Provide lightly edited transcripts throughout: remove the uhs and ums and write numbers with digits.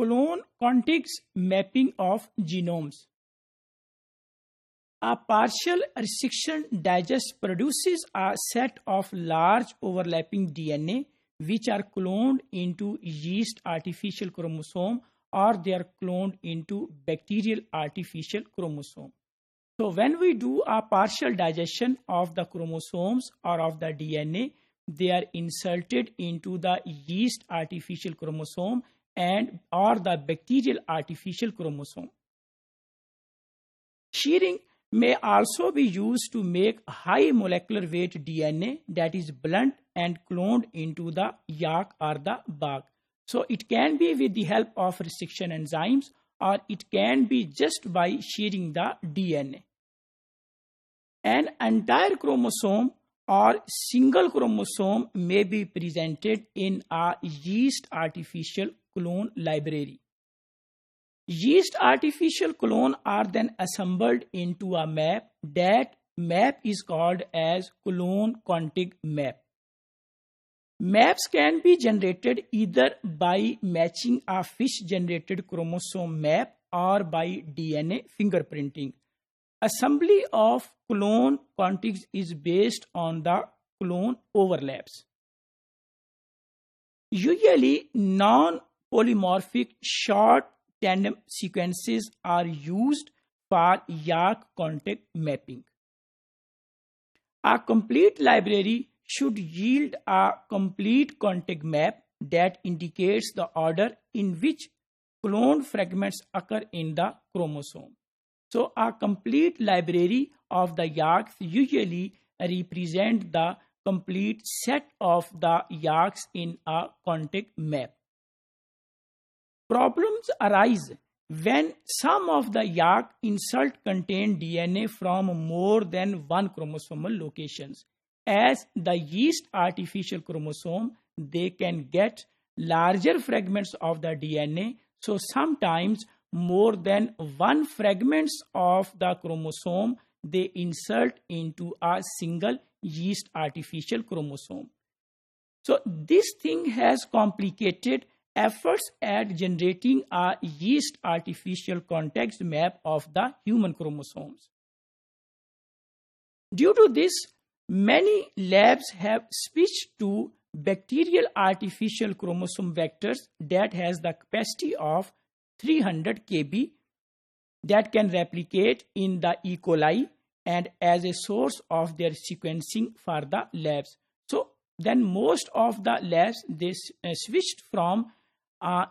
Clone context mapping of genomes. A partial restriction digest produces a set of large overlapping DNA which are cloned into yeast artificial chromosome, or they are cloned into bacterial artificial chromosome. So when we do a partial digestion of the chromosomes or of the DNA, they are inserted into the yeast artificial chromosome and or the bacterial artificial chromosome. Shearing may also be used to make high molecular weight DNA that is blunt and cloned into the yak or the bag. So it can be with the help of restriction enzymes, or it can be just by shearing the DNA. An entire chromosome or single chromosome may be presented in a yeast artificial clone library. Yeast artificial clone are then assembled into a map. That map is called as clone contig map. Maps can be generated either by matching a fish generated chromosome map or by DNA fingerprinting. Assembly of clone contigs is based on the clone overlaps. Usually non-polymorphic short tandem sequences are used for yak contig mapping. A complete library should yield a complete contig map that indicates the order in which cloned fragments occur in the chromosome. So a complete library of the yaks usually represent the complete set of the yaks in a contig map. Problems arise when some of the yak insert contain DNA from more than one chromosomal locations. As the yeast artificial chromosome, they can get larger fragments of the DNA. So sometimes more than one fragments of the chromosome they insert into a single yeast artificial chromosome. So this thing has complicated efforts at generating a yeast artificial context map of the human chromosomes. Due to this, many labs have switched to bacterial artificial chromosome vectors that has the capacity of 300 kb that can replicate in the E. coli and as a source of their sequencing for the labs. So then most of the labs, they switched from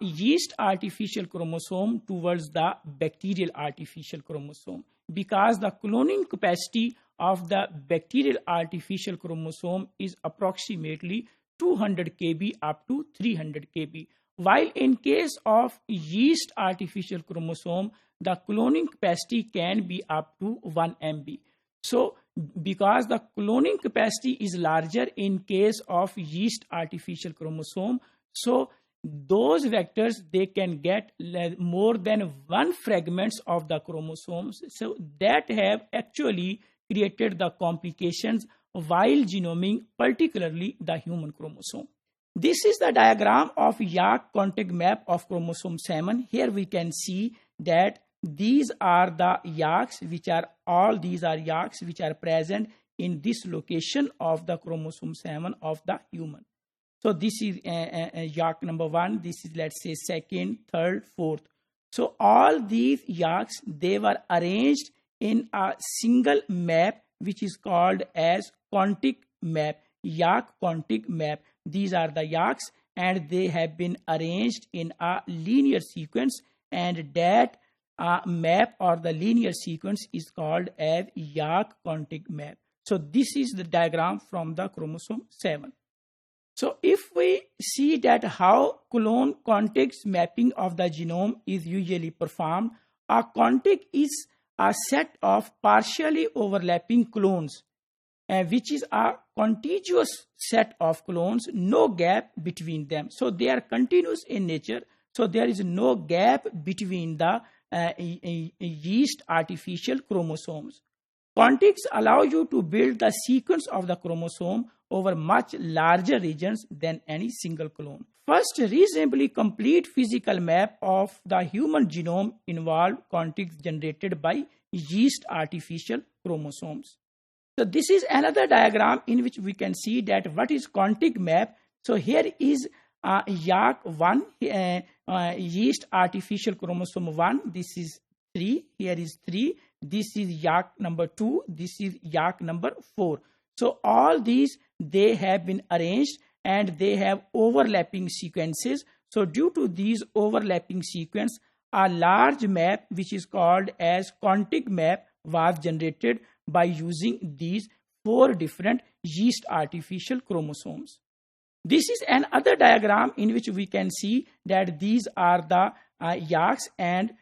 yeast artificial chromosome towards the bacterial artificial chromosome, because the cloning capacity of the bacterial artificial chromosome is approximately 200 kb up to 300 kb. While in case of yeast artificial chromosome, the cloning capacity can be up to 1 MB. So because the cloning capacity is larger in case of yeast artificial chromosome, so those vectors, they can get more than one fragments of the chromosomes. So that have actually created the complications while genoming, particularly the human chromosome. This is the diagram of yak contig map of chromosome 7. Here we can see that these are the yaks, which are yaks which are present in this location of the chromosome 7 of the human. So this is yak number 1. This is, let's say, second, third, fourth. So all these yaks, they were arranged in a single map, which is called as contig map, yak contig map. These are the yaks, and they have been arranged in a linear sequence, and that map or the linear sequence is called as yak contig map. So this is the diagram from the chromosome 7. So if we see that how clone context mapping of the genome is usually performed, a contig is a set of partially overlapping clones, which is a contiguous set of clones, no gap between them. So they are continuous in nature. So there is no gap between the yeast artificial chromosomes. Contigs allow you to build the sequence of the chromosome over much larger regions than any single clone. first reasonably complete physical map of the human genome involved contigs generated by yeast artificial chromosomes. So this is another diagram in which we can see that what is contig map. So here is YAC1, yeast artificial chromosome 1. This is 3. Here is 3. This is YAC number 2. This is YAC number 4. So all these, they have been arranged and they have overlapping sequences. So due to these overlapping sequence, a large map which is called as contig map was generated by using these 4 different yeast artificial chromosomes. This is another diagram in which we can see that these are the YACs, and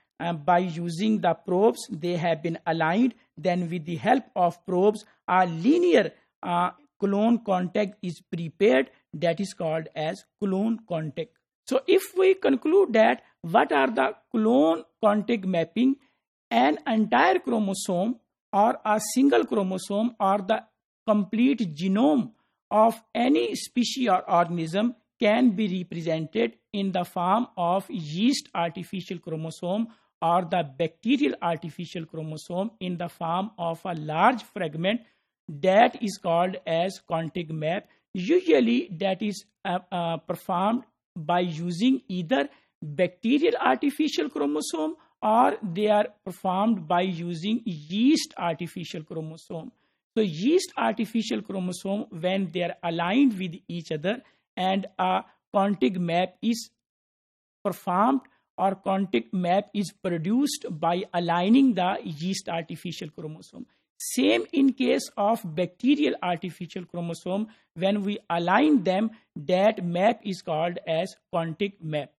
by using the probes, they have been aligned. Then with the help of probes, a linear clone contact is prepared, that is called as clone contact. So if we conclude that what are the clone contact mapping, an entire chromosome or a single chromosome or the complete genome of any species or organism can be represented in the form of yeast artificial chromosome or the bacterial artificial chromosome in the form of a large fragment, that is called as contig map. Usually that is performed by using either bacterial artificial chromosome or they are performed by using yeast artificial chromosome. So yeast artificial chromosome, when they are aligned with each other and a contig map is performed or contig map is produced by aligning the yeast artificial chromosome. Same in case of bacterial artificial chromosome, when we align them, that map is called as contig map.